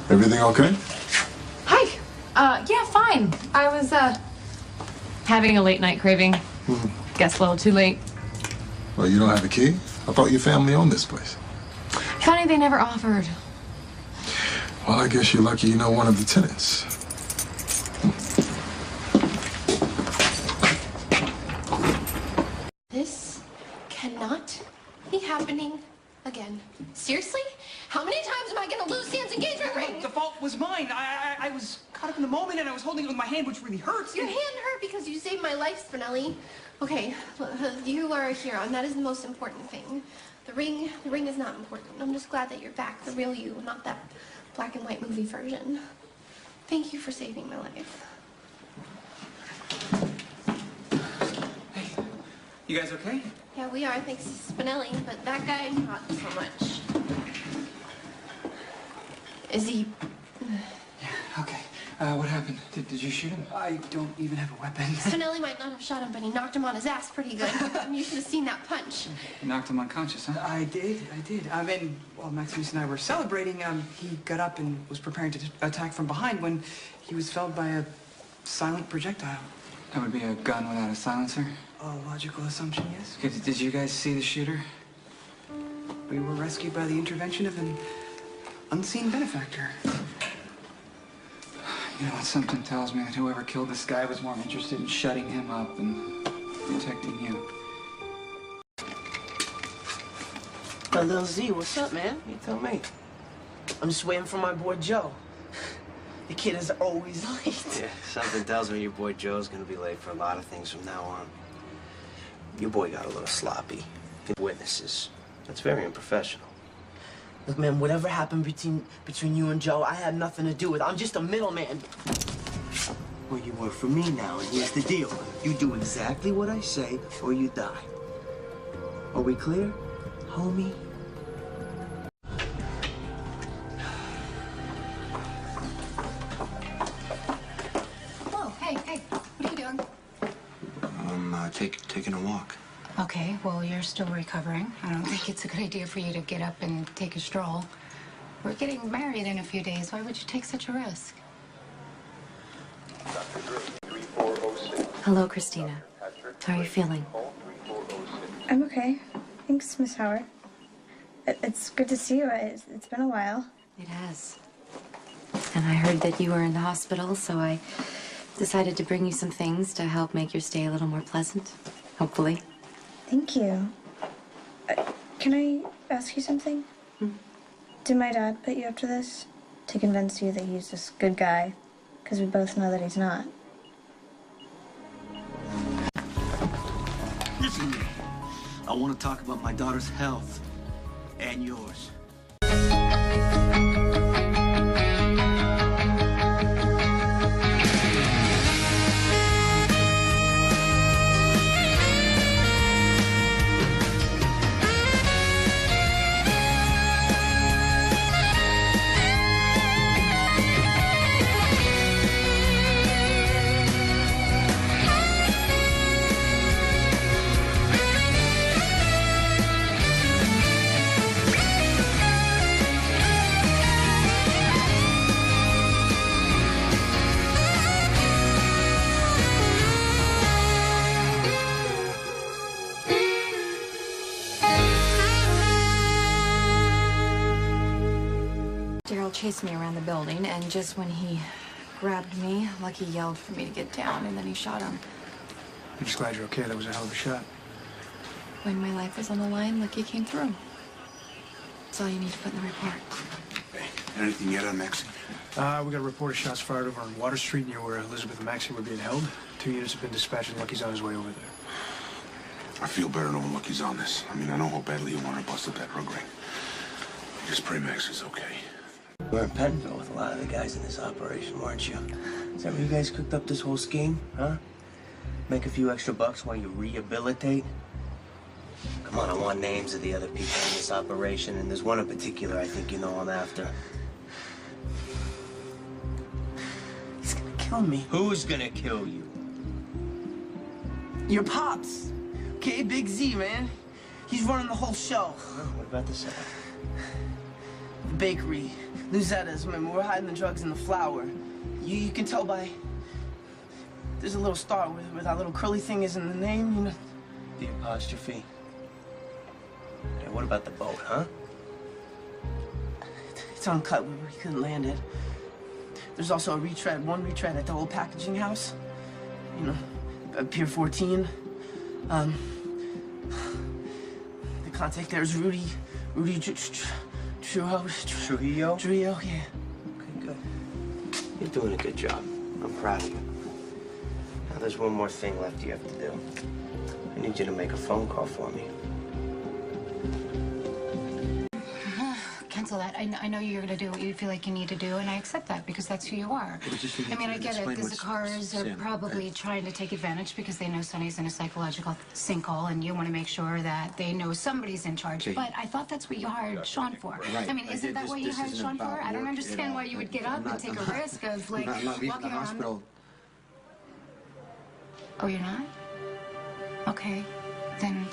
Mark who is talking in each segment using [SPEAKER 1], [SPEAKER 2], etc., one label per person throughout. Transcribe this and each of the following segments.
[SPEAKER 1] Everything okay?
[SPEAKER 2] Hi. Yeah, fine. I was, having a late night craving. Guess a little too late.
[SPEAKER 1] Well, you don't have a key? I thought your family owned this place.
[SPEAKER 2] Funny they never offered.
[SPEAKER 1] Well, I guess you're lucky you know one of the tenants.
[SPEAKER 3] This cannot be happening again. Seriously? How many times am I gonna lose Sam's engagement ring?
[SPEAKER 4] The fault was mine. I was caught up in the moment and I was holding it with my hand, which really hurts.
[SPEAKER 3] Your hand hurt because you saved my life, Spinelli. Okay, you are a hero, and that is the most important thing. The ring is not important. I'm just glad that you're back, the real you, not that black and white movie version. Thank you for saving my life.
[SPEAKER 4] Hey, you guys okay?
[SPEAKER 3] Yeah, we are, thanks to Spinelli, but that guy, not so much. Is he...
[SPEAKER 4] Yeah, okay. What happened? Did you shoot him? I don't even have a weapon.
[SPEAKER 3] Spinelli might not have shot him, but he knocked him on his ass pretty good. You should have seen that punch.
[SPEAKER 4] You knocked him unconscious, huh? I did. And while Maximus and I were celebrating, he got up and was preparing to attack from behind when he was felled by a silent projectile. That would be a gun without a silencer? A logical assumption, yes. Okay, did you guys see the shooter? We were rescued by the intervention of an unseen benefactor. You know, something tells me that whoever killed this guy was more interested in shutting him up than protecting you.
[SPEAKER 5] Lil Z, what's up, man? You tell me. I'm just waiting for my boy Joe. The kid is always late.
[SPEAKER 6] Yeah, something tells me your boy Joe's gonna be late for a lot of things from now on. Your boy got a little sloppy. Witnesses. That's very unprofessional.
[SPEAKER 5] Look, man, whatever happened between you and Joe, I had nothing to do with it. I'm just a middleman.
[SPEAKER 6] Well, you work for me now, and here's the deal. You do exactly what I say, or you die. Are we clear, homie?
[SPEAKER 2] Oh, hey, what are you doing?
[SPEAKER 6] I'm taking a walk.
[SPEAKER 2] Okay, well, you're still recovering. I don't think it's a good idea for you to get up and take a stroll. We're getting married in a few days. Why would you take such a risk?
[SPEAKER 7] Hello, Christina. How are you feeling?
[SPEAKER 8] I'm okay. Thanks, Miss Howard. It's good to see you. It's been a while.
[SPEAKER 7] It has. And I heard that you were in the hospital, so I decided to bring you some things to help make your stay a little more pleasant, hopefully.
[SPEAKER 8] Thank you. Can I ask you something? Did my dad put you up to this? To convince you that he's this good guy? Because we both know that he's not.
[SPEAKER 6] Listen to me. I want to talk about my daughter's health and yours.
[SPEAKER 2] Daryl chased me around the building, and just when he grabbed me, Lucky yelled for me to get down, and then he shot him.
[SPEAKER 4] I'm just glad you're okay. That was a hell of a shot.
[SPEAKER 2] When my life was on the line, Lucky came through. That's all you need to put in the report.
[SPEAKER 9] Hey, anything yet on Maxie?
[SPEAKER 4] We got a report of shots fired over on Water Street near where Elizabeth and Maxie were being held. 2 units have been dispatched and Lucky's on his way over there.
[SPEAKER 9] I feel better knowing Lucky's on this. I mean, I know how badly you want to bust up that rug ring. Just pray Maxie's okay.
[SPEAKER 6] You were in Pentonville with a lot of the guys in this operation, weren't you? Is that where you guys cooked up this whole scheme, huh? Make a few extra bucks while you rehabilitate? Come on, I want names of the other people in this operation, and there's one in particular I think you know I'm after. He's gonna kill me. Who's gonna kill you?
[SPEAKER 5] Your pops. Okay, Big Z, man. He's running the whole show.
[SPEAKER 6] What about the setup?
[SPEAKER 5] The bakery, Luzetta's. Remember, we're hiding the drugs in the flour. You can tell by... There's a little star where that little curly thing is in the name, you know?
[SPEAKER 6] The apostrophe. Hey, what about the boat, huh?
[SPEAKER 5] It's uncut. We couldn't land it. There's also one retread at the old packaging house. You know, Pier 14. The contact there is Rudy
[SPEAKER 6] Trujillo,
[SPEAKER 5] Trujillo, yeah.
[SPEAKER 6] Okay, good. You're doing a good job. I'm proud of you. Now, there's one more thing left you have to do. I need you to make a phone call for me.
[SPEAKER 2] Cancel that. I know you're going to do what you feel like you need to do, and I accept that because that's who you are. I mean, I get it. The Zakars are probably trying to take advantage because they know Sonny's in a psychological sinkhole, and you want to make sure that they know somebody's in charge.
[SPEAKER 10] Okay.
[SPEAKER 2] But I thought that's what you hired Sean for.
[SPEAKER 10] Right.
[SPEAKER 2] I mean, isn't that what you hired Sean for? I don't understand why you would get up and take a risk of, like,
[SPEAKER 10] I'm not leaving
[SPEAKER 2] walking
[SPEAKER 10] the
[SPEAKER 2] around.
[SPEAKER 10] hospital.
[SPEAKER 2] Oh, you're not? Okay. Then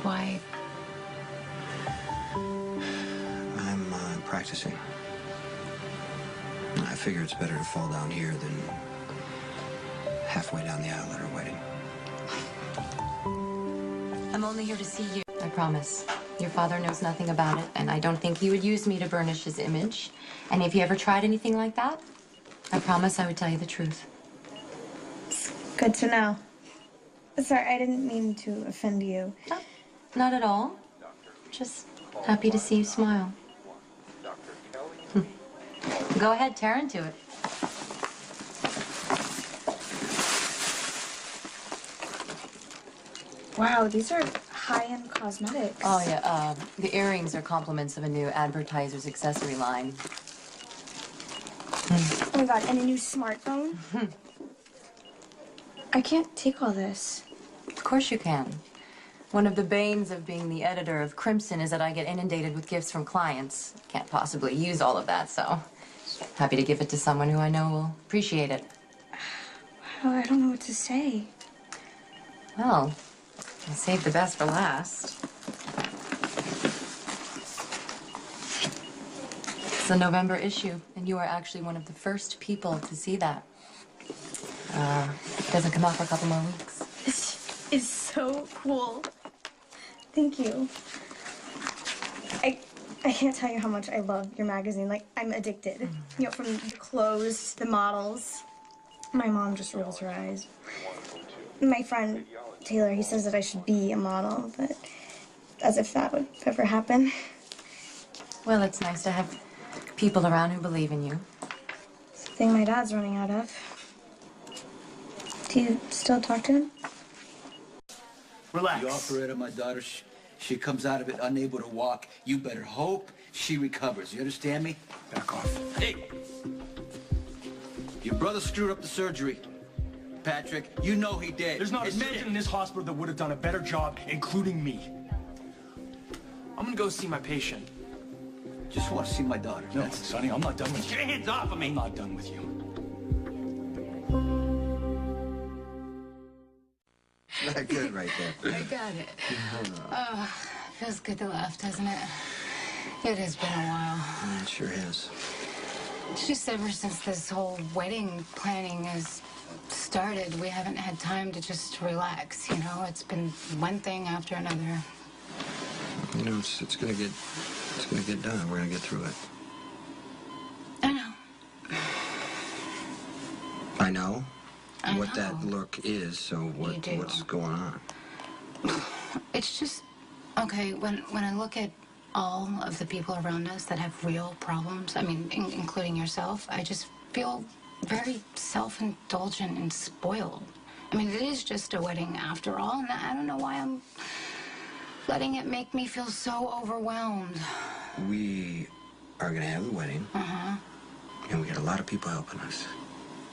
[SPEAKER 2] why?
[SPEAKER 10] I'm practicing. I figure it's better to fall down here than halfway down the aisle at our wedding.
[SPEAKER 7] I'm only here to see you. I promise. Your father knows nothing about it, and I don't think he would use me to burnish his image. And if you ever tried anything like that, I promise I would tell you the truth.
[SPEAKER 8] Good to know. Sorry, I didn't mean to offend you.
[SPEAKER 7] No, not at all. Just happy to see you smile. Go ahead, tear into it.
[SPEAKER 8] Wow, these are high-end cosmetics.
[SPEAKER 7] Oh, yeah, the earrings are compliments of a new advertiser's accessory line.
[SPEAKER 8] Oh my god, and a new smartphone? I can't take all this.
[SPEAKER 7] Of course you can. One of the banes of being the editor of Crimson is that I get inundated with gifts from clients. Can't possibly use all of that, so happy to give it to someone who I know will appreciate it.
[SPEAKER 8] Wow, I don't know what to say.
[SPEAKER 7] Well, I saved the best for last. It's the November issue, and you are actually one of the first people to see that. It doesn't come out for a couple more weeks.
[SPEAKER 8] This is so cool. Thank you. I can't tell you how much I love your magazine. Like, I'm addicted. You know, from the clothes to the models. My mom just rolls her eyes. My friend, Taylor, he says that I should be a model, but as if that would ever happen.
[SPEAKER 7] Well, it's nice to have people around who believe in you.
[SPEAKER 8] It's the thing my dad's running out of. Do you still talk to him?
[SPEAKER 11] Relax. The operator, my daughter, she comes out of it unable to walk. You better hope she recovers. You understand me?
[SPEAKER 1] Back off.
[SPEAKER 11] Hey! Your brother screwed up the surgery. Patrick, you know he did.
[SPEAKER 12] There's not a surgeon in this hospital that would have done a better job, including me. I'm gonna go see my patient.
[SPEAKER 11] Just want to see my daughter.
[SPEAKER 12] No, Sonny, I'm not done with you.
[SPEAKER 11] Get your hands off of me!
[SPEAKER 12] I'm not done with you.
[SPEAKER 10] Not good right there.
[SPEAKER 2] I got it. Oh, feels good to laugh, doesn't it? It has been a while.
[SPEAKER 10] It sure is.
[SPEAKER 2] Just ever since this whole wedding planning has started, we haven't had time to just relax, you know? It's been one thing after another.
[SPEAKER 10] You know, it's gonna get done. We're gonna get through it.
[SPEAKER 2] I know.
[SPEAKER 10] I know
[SPEAKER 2] I
[SPEAKER 10] what
[SPEAKER 2] know.
[SPEAKER 10] that look is, so what's going on?
[SPEAKER 2] It's just, okay, when I look at all of the people around us that have real problems, I mean, including yourself, I just feel very self-indulgent and spoiled. I mean, it is just a wedding after all, and I don't know why I'm letting it make me feel so overwhelmed.
[SPEAKER 10] We are gonna have a wedding. And we got a lot of people helping us.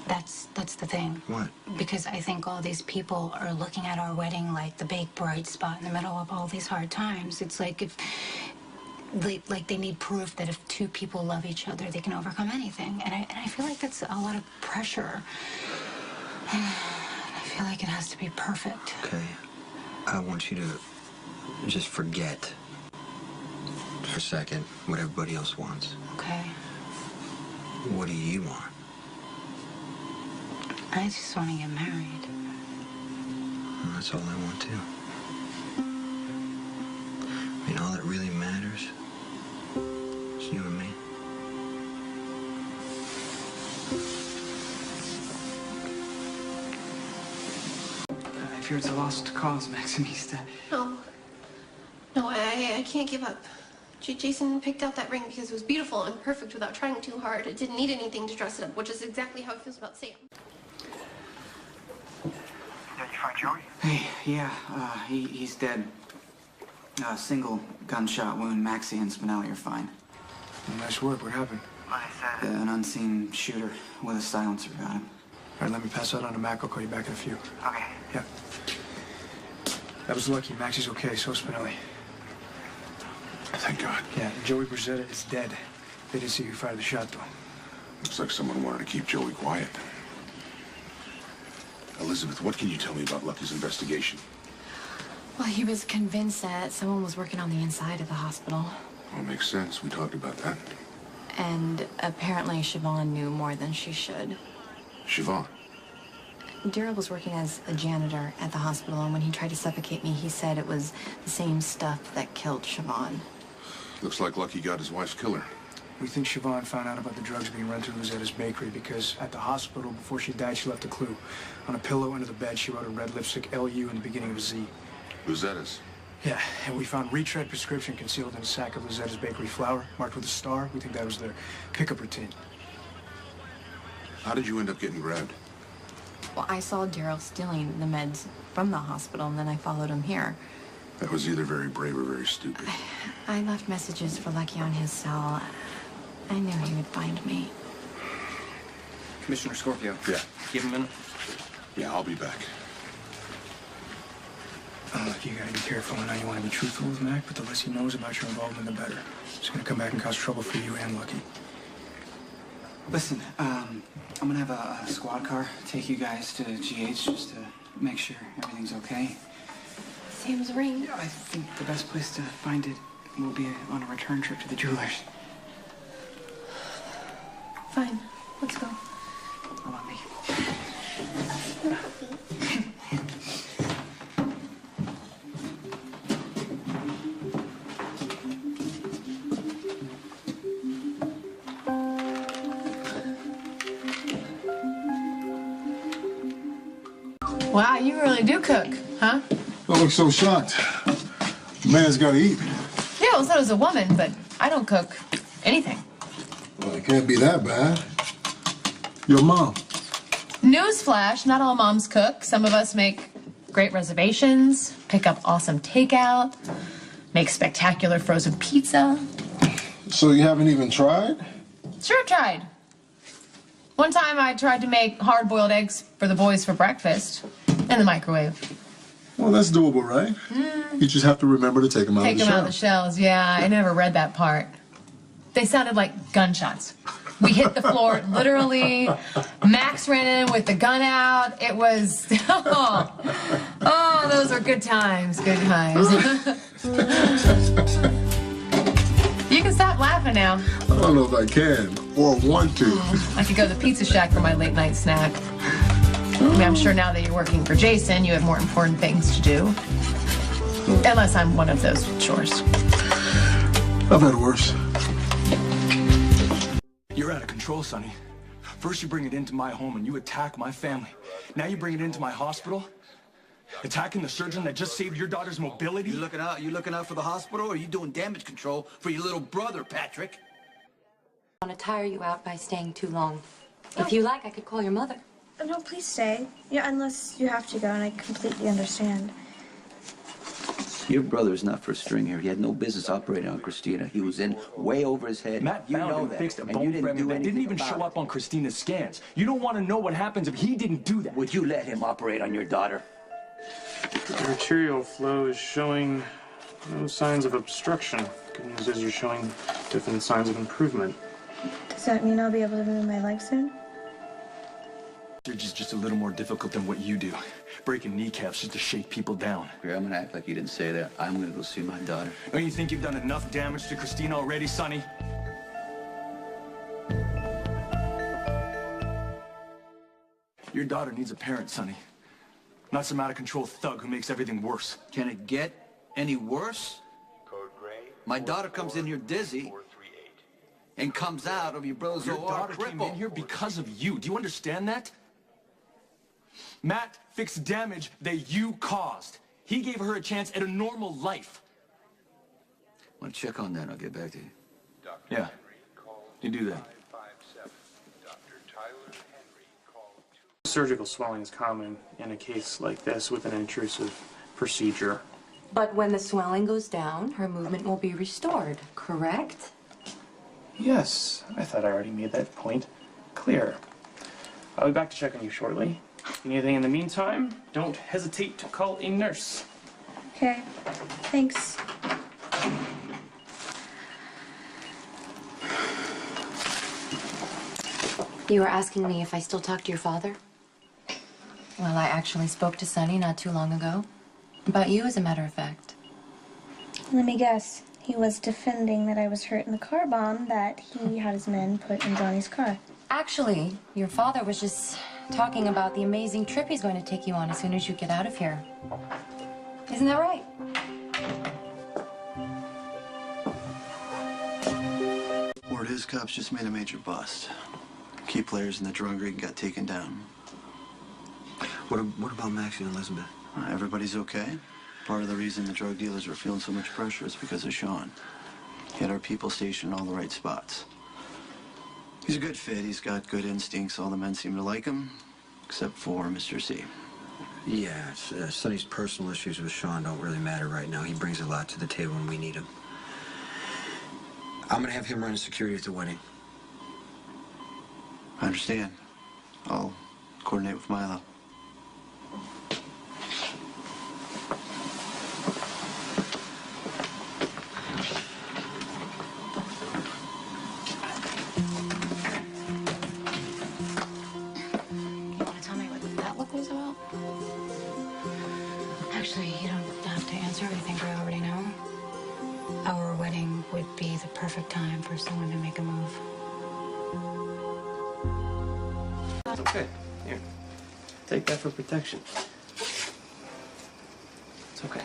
[SPEAKER 2] That's the thing.
[SPEAKER 10] What?
[SPEAKER 2] Because I think all these people are looking at our wedding like the big bright spot in the middle of all these hard times. It's like if they need proof that if two people love each other, they can overcome anything. And I feel like that's a lot of pressure. And I feel like it has to be perfect.
[SPEAKER 10] Okay. I want you to just forget For second, what everybody else wants.
[SPEAKER 2] Okay.
[SPEAKER 10] What do you want?
[SPEAKER 2] I just want to get married.
[SPEAKER 10] And that's all I want too. I mean, all that really matters is you and me.
[SPEAKER 4] I fear it's a lost cause, Maximista.
[SPEAKER 3] No. No, I can't give up. Jason picked out that ring because it was beautiful and perfect without trying too hard. It didn't need anything to dress it up, which is exactly how he feels about Sam.
[SPEAKER 13] Did you find Joey?
[SPEAKER 4] Hey, yeah, he's dead. Single gunshot wound. Maxie and Spinelli are fine.
[SPEAKER 1] Nice work. What happened?
[SPEAKER 4] An unseen shooter with a silencer got him.
[SPEAKER 1] All right, let me pass that on to Mac. I'll call you back in a few.
[SPEAKER 13] Okay.
[SPEAKER 1] Yeah. That was lucky. Maxie's okay. So Spinelli.
[SPEAKER 9] Thank God.
[SPEAKER 1] Yeah, Joey Bruzetta is dead. They didn't see who fired the shot, though.
[SPEAKER 9] Looks like someone wanted to keep Joey quiet. Elizabeth, what can you tell me about Lucky's investigation?
[SPEAKER 7] Well, he was convinced that someone was working on the inside of the hospital.
[SPEAKER 9] Well, makes sense. We talked about that.
[SPEAKER 7] And apparently Siobhan knew more than she should.
[SPEAKER 9] Siobhan?
[SPEAKER 7] Daryl was working as a janitor at the hospital, and when he tried to suffocate me, he said it was the same stuff that killed Siobhan.
[SPEAKER 9] Looks like Lucky got his wife's killer.
[SPEAKER 1] We think Siobhan found out about the drugs being run through Luzetta's bakery because at the hospital, before she died, she left a clue. On a pillow under the bed, she wrote a red lipstick LU in the beginning of a Z.
[SPEAKER 9] Luzetta's?
[SPEAKER 1] Yeah, and we found retread prescription concealed in a sack of Luzetta's bakery flour, marked with a star. We think that was their pickup routine.
[SPEAKER 9] How did you end up getting grabbed?
[SPEAKER 7] Well, I saw Daryl stealing the meds from the hospital, and then I followed him here.
[SPEAKER 9] That was either very brave or very stupid.
[SPEAKER 7] I left messages for Lucky on his cell. I knew he would find me.
[SPEAKER 10] Commissioner Scorpio.
[SPEAKER 9] Yeah.
[SPEAKER 10] Give him a minute.
[SPEAKER 9] Yeah, I'll be back.
[SPEAKER 1] Look, you gotta be careful. I know you want to be truthful with Mac, but the less he knows about your involvement, the better. It's gonna come back and cause trouble for you and Lucky.
[SPEAKER 4] Listen, I'm gonna have a squad car take you guys to GH just to make sure everything's okay.
[SPEAKER 3] Sam's ring.
[SPEAKER 4] I think the best place to find it will be on a return trip to the jewelers.
[SPEAKER 3] Fine. Let's go.
[SPEAKER 4] Allow me.
[SPEAKER 14] Wow, you really do cook, huh?
[SPEAKER 1] Don't look so shocked. Man's gotta eat.
[SPEAKER 14] Yeah, well, so does a woman, but I don't cook anything.
[SPEAKER 1] Well, it can't be that bad. Your mom.
[SPEAKER 14] Newsflash, not all moms cook. Some of us make great reservations, pick up awesome takeout, make spectacular frozen pizza.
[SPEAKER 1] So you haven't even tried?
[SPEAKER 14] Sure tried. One time I tried to make hard-boiled eggs for the boys for breakfast in the microwave.
[SPEAKER 1] Well, that's doable, right? You just have to remember to take them out
[SPEAKER 14] Take
[SPEAKER 1] of the
[SPEAKER 14] them out
[SPEAKER 1] shell.
[SPEAKER 14] of the shells, yeah. I never read that part. They sounded like gunshots. We hit the floor, literally. Max ran in with the gun out. It was, oh, those are good times, good times. You can stop laughing now.
[SPEAKER 1] I don't know if I can or want to.
[SPEAKER 14] I could go to the Pizza Shack for my late night snack. I mean, I'm sure now that you're working for Jason, you have more important things to do. Unless I'm one of those chores.
[SPEAKER 1] I've had worse.
[SPEAKER 12] You're out of control, Sonny. First you bring it into my home and you attack my family. Now you bring it into my hospital? Attacking the surgeon that just saved your daughter's mobility?
[SPEAKER 11] You looking out for the hospital, or are you doing damage control for your little brother, Patrick?
[SPEAKER 7] I want to tire you out by staying too long. If you like, I could call your mother.
[SPEAKER 8] No, please stay. Yeah, unless you have to go, and I completely understand.
[SPEAKER 11] Your brother's not first string here. He had no business operating on Christina. He was in way over his head.
[SPEAKER 12] Matt
[SPEAKER 11] you
[SPEAKER 12] found
[SPEAKER 11] know
[SPEAKER 12] and
[SPEAKER 11] that.
[SPEAKER 12] fixed a
[SPEAKER 11] And
[SPEAKER 12] bone
[SPEAKER 11] you didn't
[SPEAKER 12] fragment
[SPEAKER 11] do
[SPEAKER 12] that didn't
[SPEAKER 11] anything
[SPEAKER 12] even show
[SPEAKER 11] about
[SPEAKER 12] up on Christina's scans. You don't want to know what happens if he didn't do that.
[SPEAKER 11] Would you let him operate on your daughter?
[SPEAKER 15] The arterial flow is showing no signs of obstruction. Good news is you're showing definite signs of improvement.
[SPEAKER 8] Does that mean I'll be able to move my leg soon?
[SPEAKER 12] Surgery's just a little more difficult than what you do. breaking kneecaps just to shake people down.
[SPEAKER 11] Here, I'm gonna act like you didn't say that. I'm gonna go see my daughter.
[SPEAKER 12] Don't you think you've done enough damage to Christina already, Sonny? Your daughter needs a parent, Sonny. Not some out-of-control thug who makes everything worse.
[SPEAKER 11] Can it get any worse? My daughter comes in here dizzy and comes out of your brother's
[SPEAKER 12] Your
[SPEAKER 11] OR
[SPEAKER 12] daughter came in
[SPEAKER 11] crippled.
[SPEAKER 12] here because of you. Do you understand that? Matt fixed damage that you caused. He gave her a chance at a normal life.
[SPEAKER 11] I'm gonna check on that. I'll get back to you.
[SPEAKER 12] Yeah, you do that.
[SPEAKER 15] Surgical swelling is common in a case like this with an intrusive procedure.
[SPEAKER 7] But when the swelling goes down, her movement will be restored, correct?
[SPEAKER 15] Yes, I thought I already made that point clear. I'll be back to check on you shortly. If you need anything in the meantime, don't hesitate to call a nurse.
[SPEAKER 8] Okay, thanks.
[SPEAKER 7] You were asking me if I still talk to your father? Well, I actually spoke to Sonny not too long ago. About you, as a matter of fact.
[SPEAKER 8] Let me guess. He was defending that I was hurt in the car bomb that he had his men put in Johnny's car.
[SPEAKER 7] Actually, your father was just talking about the amazing trip he's going to take you on as soon as you get out of here. Isn't that right?
[SPEAKER 13] Word is cops just made a major bust. Key players in the drug ring got taken down.
[SPEAKER 10] What about Maxie and Elizabeth?
[SPEAKER 13] Everybody's okay. Part of the reason the drug dealers were feeling so much pressure is because of Sean. He had our people stationed in all the right spots. He's a good fit. He's got good instincts. All the men seem to like him, except for Mr. C.
[SPEAKER 10] Yeah, Sonny's personal issues with Sean don't really matter right now. He brings a lot to the table when we need him. I'm gonna have him run security at the wedding.
[SPEAKER 13] I understand. I'll coordinate with Milo.
[SPEAKER 2] Actually, you don't have to answer. I think we already know. Our wedding would be the perfect time for someone to make a move.
[SPEAKER 6] It's okay. Here. Take that for protection. It's okay.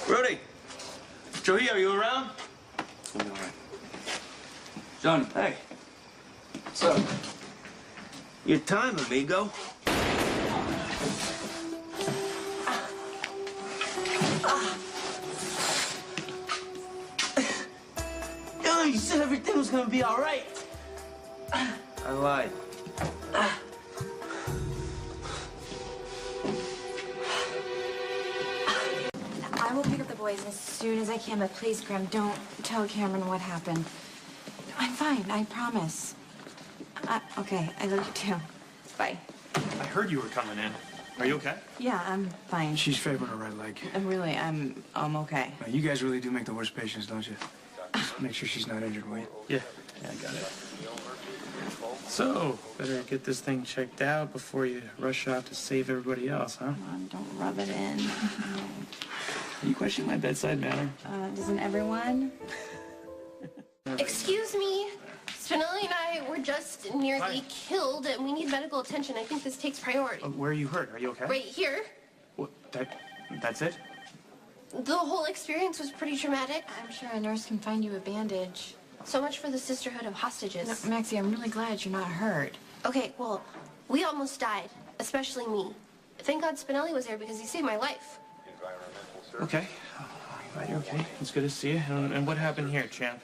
[SPEAKER 6] Rudy! Trujillo, you around? I'm all right. Johnny. Hey. What's up? Your time, amigo. You said everything was gonna be all right. I lied.
[SPEAKER 16] I will pick up the boys as soon as I can, but please, Graham, don't tell Cameron what happened. I'm fine, I promise. Okay, I love you too. Bye.
[SPEAKER 15] I heard you were coming in. Are you okay?
[SPEAKER 16] Yeah, I'm fine.
[SPEAKER 1] She's favoring her right leg.
[SPEAKER 16] I'm okay.
[SPEAKER 1] Now, you guys really do make the worst patients, don't you? Just make sure she's not injured, will you?
[SPEAKER 15] Yeah, I got it. So, better get this thing checked out before you rush out to save everybody else, huh?
[SPEAKER 16] Come on, don't rub it in.
[SPEAKER 15] Are you questioning my bedside manner?
[SPEAKER 16] Doesn't everyone?
[SPEAKER 3] Excuse me. Spinelli and I were just nearly killed, and we need medical attention. I think this takes priority.
[SPEAKER 15] Where are you hurt? Are you okay?
[SPEAKER 3] Right here.
[SPEAKER 15] What, that's it?
[SPEAKER 3] The whole experience was pretty traumatic.
[SPEAKER 16] I'm sure a nurse can find you a bandage.
[SPEAKER 3] So much for the sisterhood of hostages.
[SPEAKER 16] No, Maxie, I'm really glad you're not hurt.
[SPEAKER 3] Okay, well, we almost died, especially me. Thank God Spinelli was there because he saved my life.
[SPEAKER 15] Okay. I'm glad you're okay. It's good to see you. And what happened here, champ?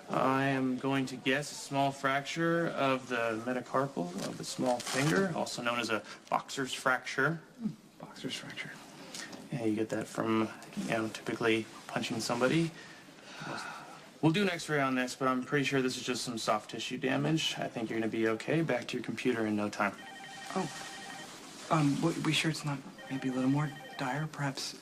[SPEAKER 15] I am going to guess a small fracture of the metacarpal of the small finger, also known as a boxer's fracture.
[SPEAKER 1] Boxer's fracture.
[SPEAKER 15] Yeah, you get that from, typically punching somebody. We'll do an x-ray on this, but I'm pretty sure this is just some soft tissue damage. I think you're going to be okay. Back to your computer in no time.
[SPEAKER 4] Oh. We sure it's not maybe a little more dire, perhaps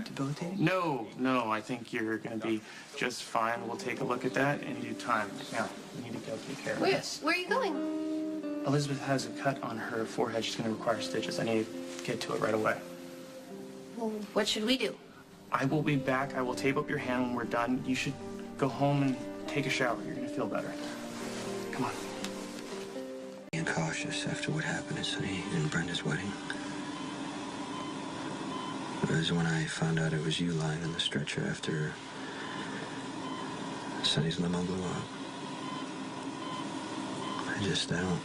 [SPEAKER 4] debilitating?
[SPEAKER 15] No, I think you're going to be just fine. We'll take a look at that in due time. Now, you need to go take care of this.
[SPEAKER 3] Where are you going?
[SPEAKER 15] Elizabeth has a cut on her forehead. She's going to require stitches. I need to get to it right away.
[SPEAKER 3] Well, what should we do?
[SPEAKER 15] I will be back. I will tape up your hand when we're done. You should go home and take a shower. You're going to feel better. Come on.
[SPEAKER 10] Being cautious after what happened at Sonny and Brenda's wedding. It was when I found out it was you lying on the stretcher after Sonny's limo blew up. I don't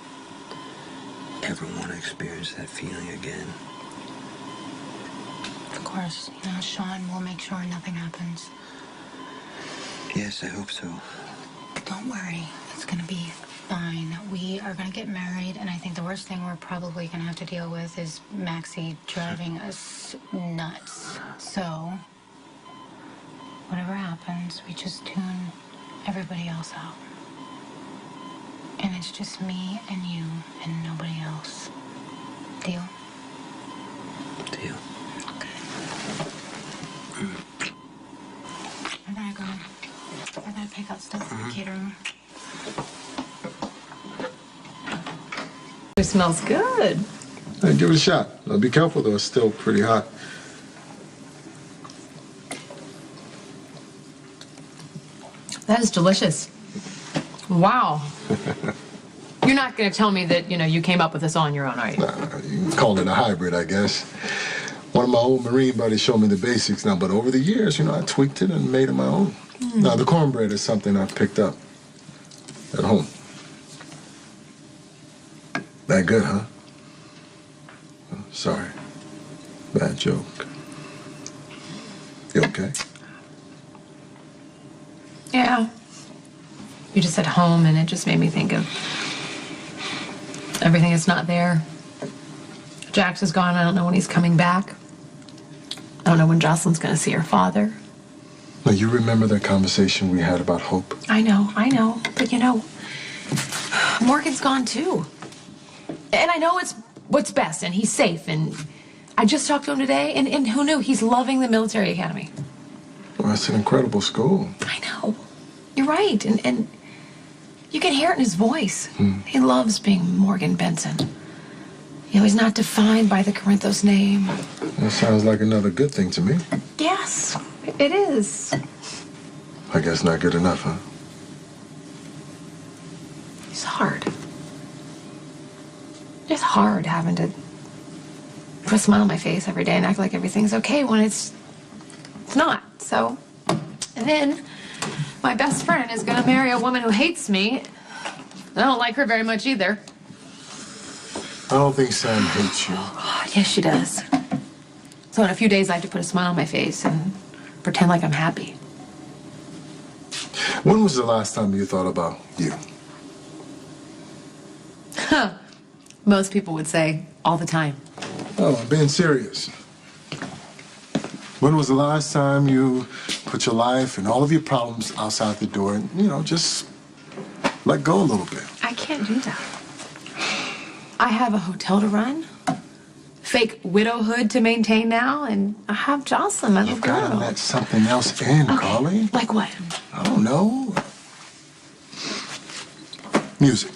[SPEAKER 10] ever want to experience that feeling again.
[SPEAKER 2] Of course, you know, Sean will make sure nothing happens.
[SPEAKER 10] Yes, I hope so.
[SPEAKER 2] Don't worry, it's gonna be fine. We are gonna get married, and I think the worst thing we're probably gonna have to deal with is Maxie driving us nuts. So, whatever happens, we just tune everybody else out. And it's just me and you and nobody else. Deal?
[SPEAKER 10] Deal.
[SPEAKER 2] Okay. I gotta go. I gotta pick out stuff for the catering.
[SPEAKER 14] It smells good.
[SPEAKER 17] Hey, give it a shot. Be careful though, it's still pretty hot.
[SPEAKER 14] That is delicious. Wow. You're not going to tell me that, you came up with this all on your own, are you?
[SPEAKER 17] Nah, you can call it a hybrid, I guess. One of my old Marine buddies showed me the basics now, but over the years, I tweaked it and made it my own. Now, the cornbread is something I picked up at home. That good, huh? Oh, sorry. Bad joke. You okay?
[SPEAKER 14] Yeah. You just said home, and it just made me think of everything that's not there. Jax is gone. I don't know when he's coming back. I don't know when Jocelyn's going to see her father.
[SPEAKER 17] Now, you remember that conversation we had about Hope?
[SPEAKER 14] I know. But Morgan's gone too. And I know it's what's best, and he's safe, and I just talked to him today, and who knew? He's loving the military academy.
[SPEAKER 17] Well, that's an incredible school.
[SPEAKER 14] I know. You're right, and you can hear it in his voice. He loves being Morgan Benson. He's not defined by the Corinthos name.
[SPEAKER 17] That sounds like another good thing to me.
[SPEAKER 14] Yes, it is.
[SPEAKER 17] I guess not good enough, huh?
[SPEAKER 14] It's hard. It's hard having to put a smile on my face every day and act like everything's okay when it's not. So, and then my best friend is gonna marry a woman who hates me. I don't like her very much either.
[SPEAKER 17] I don't think Sam hates you.
[SPEAKER 14] God, yes, she does. So in a few days, I have to put a smile on my face and pretend like I'm happy.
[SPEAKER 17] When was the last time you thought about you?
[SPEAKER 14] Huh. Most people would say all the time.
[SPEAKER 17] Oh, I'm being serious. When was the last time you put your life and all of your problems outside the door and, just let go a little bit?
[SPEAKER 14] I can't do that. I have a hotel to run, fake widowhood to maintain now, and I have Jocelyn, my little girl.
[SPEAKER 17] You've got to let something else in,
[SPEAKER 14] Okay.
[SPEAKER 17] Carly.
[SPEAKER 14] Like what?
[SPEAKER 17] I don't know. Music.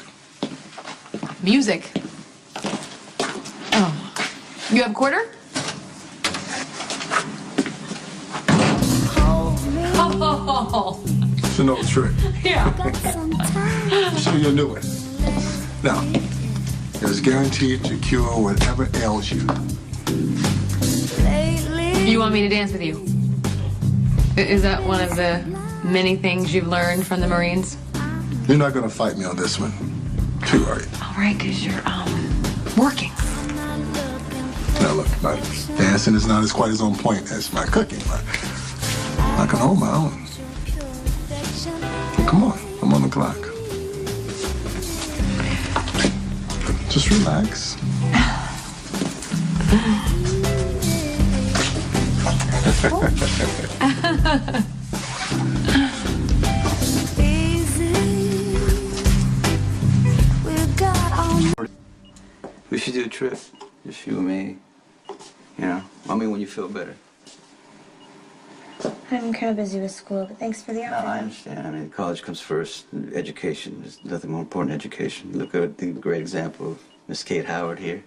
[SPEAKER 14] Music. Oh. You have a quarter? Oh.
[SPEAKER 17] It's an old trick.
[SPEAKER 14] Yeah.
[SPEAKER 17] I'll show you a new one. Now, it's guaranteed to cure whatever ails you.
[SPEAKER 14] You want me to dance with you? Is that one of the many things you've learned from the Marines?
[SPEAKER 17] You're not going to fight me on this one, too, are you?
[SPEAKER 14] All right, because you're, working.
[SPEAKER 17] Now, look, my dancing is not as quite as on point as my cooking, but I can hold my own. Well, come on, I'm on the clock. Just relax.
[SPEAKER 10] We should do a trip, just you and me. When you feel better.
[SPEAKER 8] I'm kind of busy with school, but thanks for the
[SPEAKER 10] No,
[SPEAKER 8] offer.
[SPEAKER 10] I understand. I mean, college comes first. Education. There's nothing more important than education. Look at the great example of Miss Kate Howard here.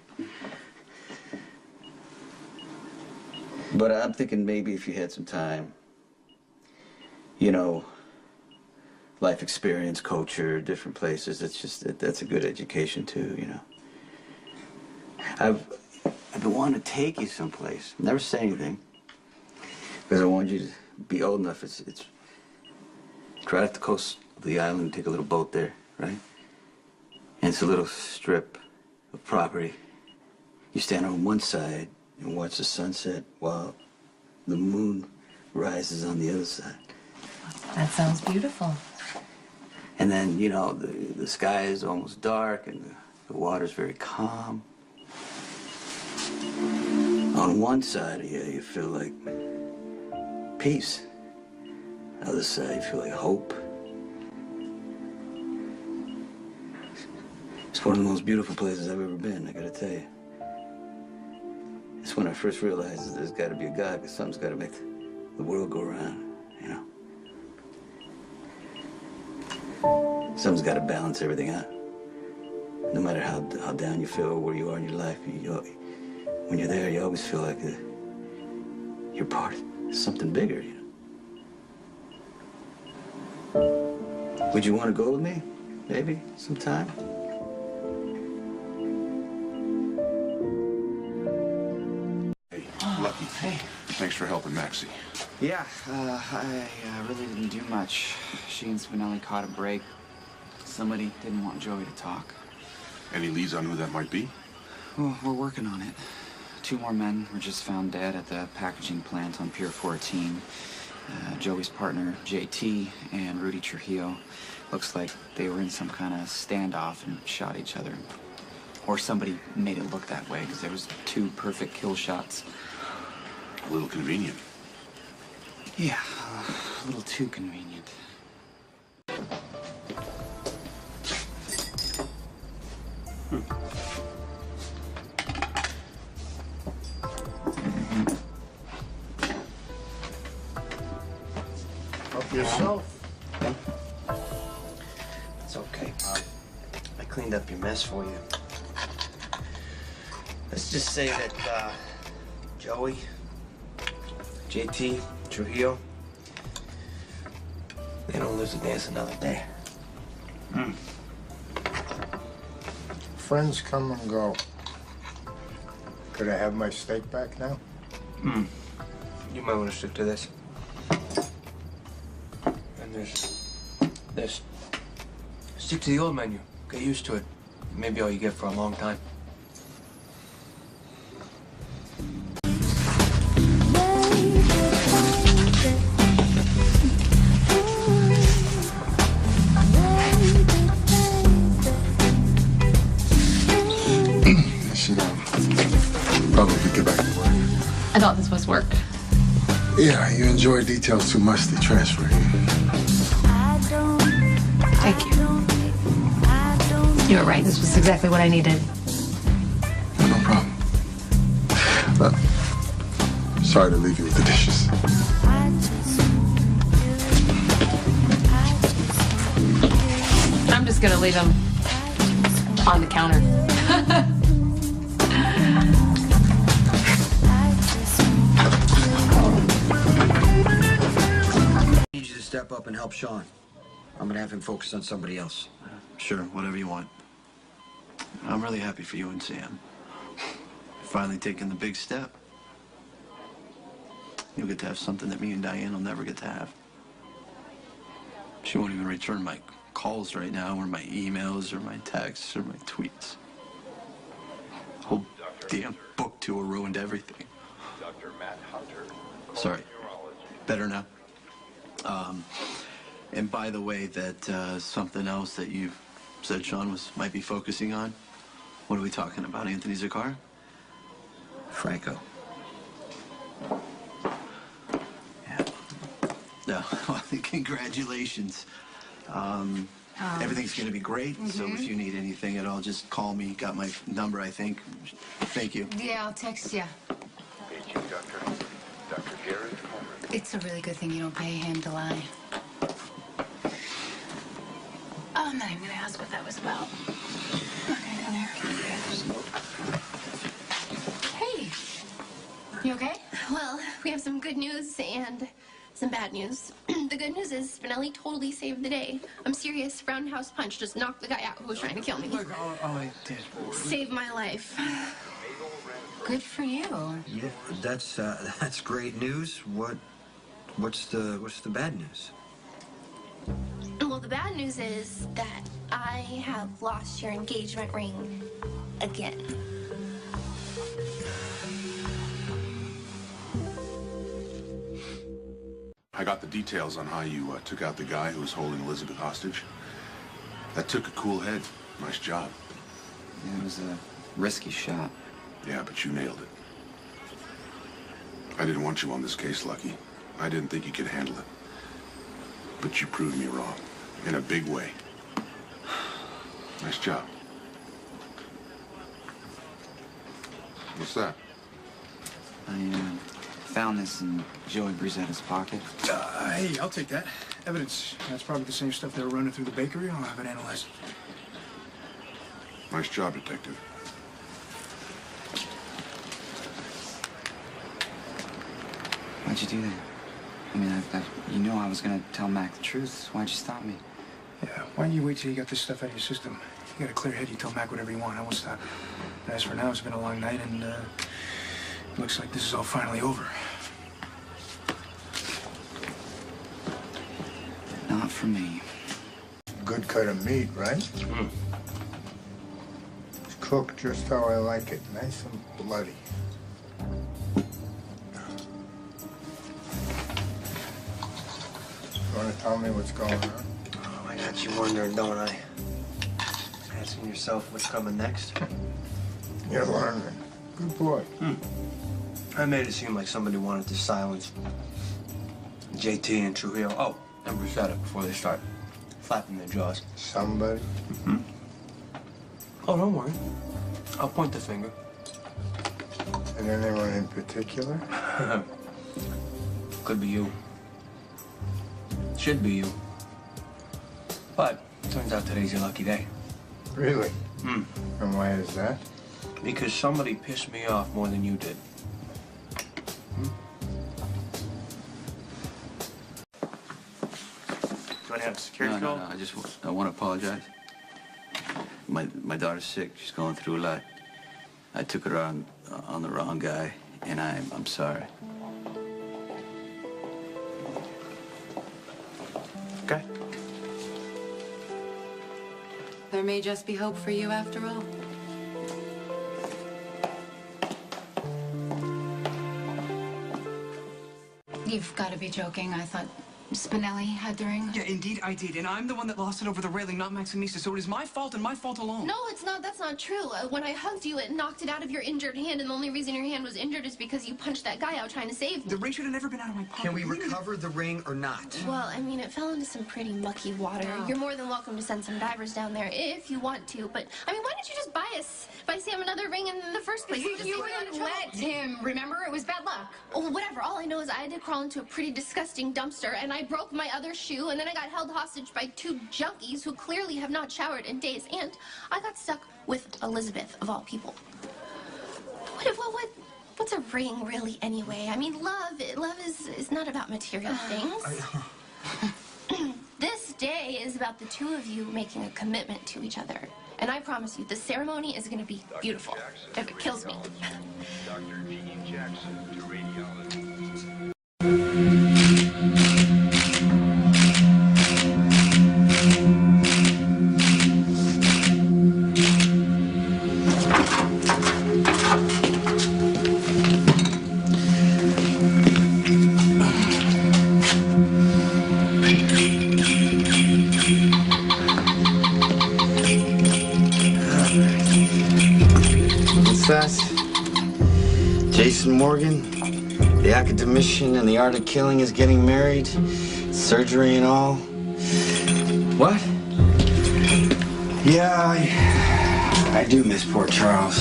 [SPEAKER 10] But I'm thinking maybe if you had some time, you know, life experience, culture, different places, that's a good education too, you know. I've been wanting to take you someplace. Never say anything. Because I want you to be old enough. It's right off the coast of the island. Take a little boat there, right? And it's a little strip of property. You stand on one side and watch the sunset while the moon rises on the other side.
[SPEAKER 7] That sounds beautiful.
[SPEAKER 10] And then, you know, the sky is almost dark and the water's very calm. On one side, yeah, you feel like peace. The other side, you feel like hope. It's one of the most beautiful places I've ever been, I gotta tell you. It's when I first realized that there's gotta be a God, because something's gotta make the world go around, you know? Something's gotta balance everything out. No matter how down you feel or where you are in your life, when you're there, you always feel like you're part of something bigger, you know? Would you want to go with me? Maybe sometime?
[SPEAKER 9] Hey, Lucky. Hey. Thanks for helping Maxie.
[SPEAKER 18] Yeah, I really didn't do much. She and Spinelli caught a break. Somebody didn't want Joey to talk.
[SPEAKER 9] Any leads on who that might be?
[SPEAKER 18] Well, we're working on it. 2 more men were just found dead at the packaging plant on Pier 14. Joey's partner, JT, and Rudy Trujillo. Looks like they were in some kind of standoff and shot each other. Or somebody made it look that way, because there was 2 perfect kill shots.
[SPEAKER 9] A little convenient.
[SPEAKER 18] Yeah, a little too convenient.
[SPEAKER 17] Help yourself.
[SPEAKER 6] It's okay, Pop. I cleaned up your mess for you. Let's just say that, Joey, JT, Trujillo, they don't live to dance another day.
[SPEAKER 17] Friends come and go. Could I have my steak back now?
[SPEAKER 6] You might want to stick to this. And there's this. Stick to the old menu. Get used to it. Maybe all you get for a long time.
[SPEAKER 17] Probably get back to work.
[SPEAKER 14] I thought this was work.
[SPEAKER 17] Yeah, you enjoy details too much, they transfer you.
[SPEAKER 14] Thank you. You were right. This was exactly what I needed.
[SPEAKER 17] No problem. Sorry to leave you with the dishes.
[SPEAKER 14] I'm just gonna leave them on the counter.
[SPEAKER 10] I need you to step up and help Sean. I'm gonna have him focus on somebody else.
[SPEAKER 13] Sure, whatever you want. I'm really happy for you and Sam. Finally taking the big step. You'll get to have something that me and Diane will never get to have. She won't even return my calls right now, or my emails, or my texts, or my tweets. The whole damn book tour ruined everything.
[SPEAKER 19] Dr. Matt Hunter.
[SPEAKER 13] Sorry. Better now? And by the way, that something else that you said Sean might be focusing on? What are we talking about, Anthony Zakar?
[SPEAKER 10] Franco.
[SPEAKER 13] No, well, congratulations. Everything's gonna be great, so if you need anything at all, just call me. Got my number, I think. Thank you.
[SPEAKER 2] Yeah, I'll text you.
[SPEAKER 19] Dr. Garrett Coleman.
[SPEAKER 2] It's a really good thing you don't pay him to lie. Oh, I'm not even gonna ask what that was about. Okay, go there. Hey, you okay?
[SPEAKER 3] Well, we have some good news and some bad news. The good news is Spinelli totally saved the day. I'm serious. Roundhouse punch just knocked the guy out who was trying to kill me.
[SPEAKER 1] Look, all I did.
[SPEAKER 3] Saved my life.
[SPEAKER 2] Good for you.
[SPEAKER 20] Yeah, that's great news. What's the bad news?
[SPEAKER 3] Well, the bad news is that I have lost your engagement ring again.
[SPEAKER 9] I got the details on how you took out the guy who was holding Elizabeth hostage. That took a cool head. Nice job.
[SPEAKER 18] Yeah, it was a risky shot.
[SPEAKER 9] Yeah, but you nailed it. I didn't want you on this case, Lucky. I didn't think you could handle it. But you proved me wrong. In a big way. Nice job. What's that?
[SPEAKER 18] I found this in Joey Brizette's pocket.
[SPEAKER 1] Hey, I'll take that. Evidence. That's probably the same stuff they were running through the bakery. I'll have it analyzed.
[SPEAKER 9] Nice job, Detective.
[SPEAKER 18] Why'd you do that? I mean, you know I was gonna tell Mac the truth. Why'd you stop me?
[SPEAKER 1] Yeah, why don't you wait till you got this stuff out of your system? You got a clear head, you tell Mac whatever you want. I won't stop. And as for now, it's been a long night, and it looks like this is all finally over.
[SPEAKER 18] Not for me.
[SPEAKER 17] Good cut of meat, right? It's cooked just how I like it, nice and bloody. You want to tell me what's going on?
[SPEAKER 6] Oh, I got you wondering, don't I? Asking yourself what's coming next?
[SPEAKER 17] You're learning. Good boy.
[SPEAKER 6] I made it seem like somebody wanted to silence JT and Trujillo. Oh, and Brusetta before they start flapping their jaws.
[SPEAKER 17] Somebody?
[SPEAKER 6] Oh, don't worry. I'll point the finger.
[SPEAKER 17] And anyone in particular?
[SPEAKER 6] Could be you. Should be you. But turns out today's your lucky day.
[SPEAKER 17] Really? And why is that?
[SPEAKER 6] Because somebody pissed me off more than you did.
[SPEAKER 15] Do you want to have a security call?
[SPEAKER 10] No. I want to apologize. My daughter's sick. She's going through a lot. I took her on the wrong guy, and I'm sorry.
[SPEAKER 15] Okay.
[SPEAKER 7] There may just be hope for you after all.
[SPEAKER 2] You've got to be joking. I thought Spinelli had the ring.
[SPEAKER 4] Yeah, indeed I did. And I'm the one that lost it over the railing, not Maximista. So it is my fault and my fault alone.
[SPEAKER 3] No, it's not. That's not true. When I hugged you, it knocked it out of your injured hand, and the only reason your hand was injured is because you punched that guy out trying to save me.
[SPEAKER 4] The ring should have never been out of my pocket.
[SPEAKER 20] Can we recover the ring or not?
[SPEAKER 3] Well, I mean, it fell into some pretty mucky water. You're more than welcome to send some divers down there if you want to. But, I mean, why didn't you just buy Sam another ring in the first place?
[SPEAKER 2] You wouldn't let him. Remember, it was bad luck.
[SPEAKER 3] Oh, whatever. All I know is I had to crawl into a pretty disgusting dumpster, and I broke my other shoe, and then I got held hostage by two junkies who clearly have not showered in days, and I got stuck with Elizabeth, of all people. What's a ring really anyway? I mean, love is not about material things. This day is about the two of you making a commitment to each other. And I promise you, the ceremony is going to be beautiful. If it kills me.
[SPEAKER 19] Dr. G. Jackson to radiology.
[SPEAKER 21] Jason Morgan, the academician in the art of killing, is getting married. Surgery and all. What? Yeah, I do miss Port Charles.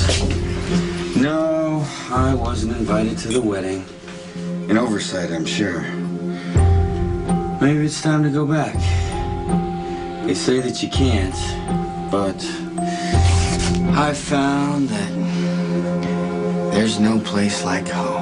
[SPEAKER 21] No, I wasn't invited to the wedding. An oversight, I'm sure. Maybe it's time to go back. They say that you can't, but I found that there's no place like home.